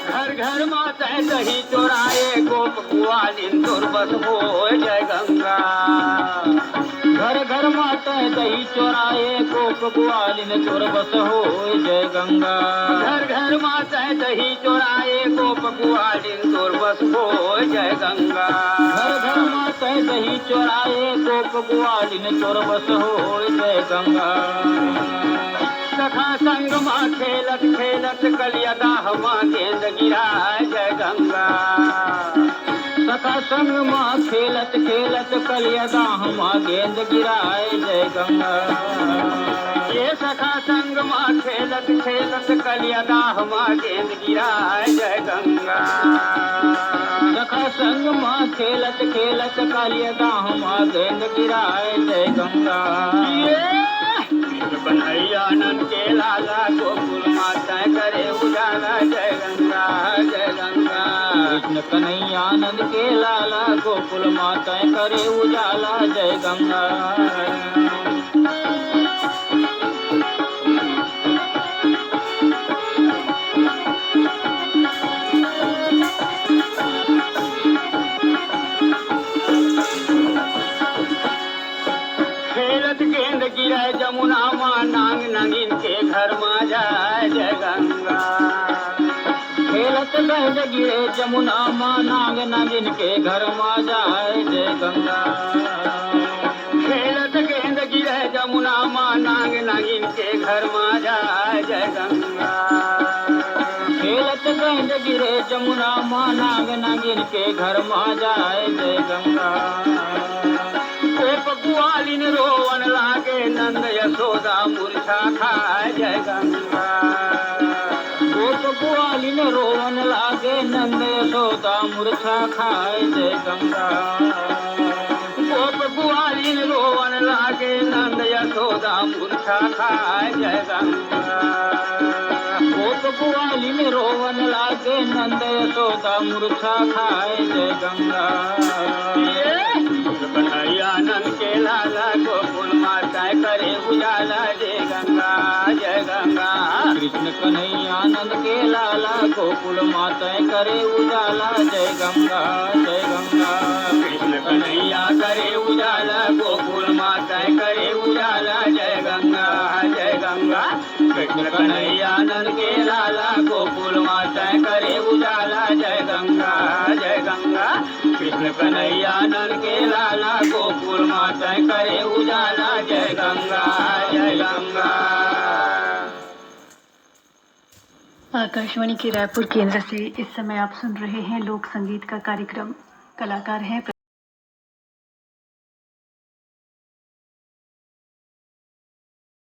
घर घर माता दही चोराए गोप कुआलिन तुरबस हो जय गंगा। घर घर माता दही चोराए गोप कुआलिन तुरबस हो जय गंगा। घर घर माता दही चोराए गोप कुआलिन तुरबस हो जय गंगा। घर घर माता दही चोराए गोप कुआलिन तुरबस हो जय गंगा। सखा संग माँ खेलत खेलत कलियदा हमा गेंद गिराए जय गंगा। सखा संग माँ खेलत खेलत कलियदा हमा गेंद गिराए जय गंगा। ये सखा संग माँ खेलत खेलत कलियदा हमा गेंद गिराए जय गंगा। सखा संग माँ खेलत खेलत कलियदा हमा गेंद गिराए जय गंगा। कन्हैया नंद के लाला गोकुल माता करे उजाला जय गंगा जय गंगा। कृष्ण कन्हैया नंद के लाला गोकुल माता करे उजाला जय गंगा। खेलत गेंद गिराए जमुना माँ नांग नंगिन के घर में जाए जय गंगा। खेलत गेंद गिरे जमुना माँ नांग नंगिन के घर में जाए जय गंगा। खेलत गेंद गिरे जमुना माँ नांग नंगिन के घर में जाए जय गंगा। खेलत गेंद गिरे जमुना माँ नांग नंगिन के घर में जाए जय गंगा। गोप कुआलिन रोवन लागे नंद यशोदा मूर्छा खाए जय गंगा। गोप कुआलिन रोवन लागे नंद यशोदा मूर्छा खाए जय गंगा। गोप कुआलिन रोवन लागे नंद यशोदा मूर्छा खाए जय गंगा। गोप कुआलिन रोवन लागे नंद यशोदा मूर्छा खाए जय गंगा। कन्हैया नंद के लाला गोकुल माता करे उजाला जय गंगा जय गंगा। कृष्ण कन्हैया नंद के लाला गोकुल माता करे उजाला जय गंगा जय गंगा। कृष्ण कन्हैया करे उजाला गोकुल माता करे उजाला जय गंगा जय गंगा। कृष्ण कन्हैया नंद के लाला गोकुल माता करे उजाला जय गंगा जय गंगा। कृष्ण कन्हैया नंद के लाला गोकुल माता करे उजाला जय गंगा जय गंगा। आकाशवाणी के रायपुर केंद्र से इस समय आप सुन रहे हैं लोक संगीत का कार्यक्रम। कलाकार हैं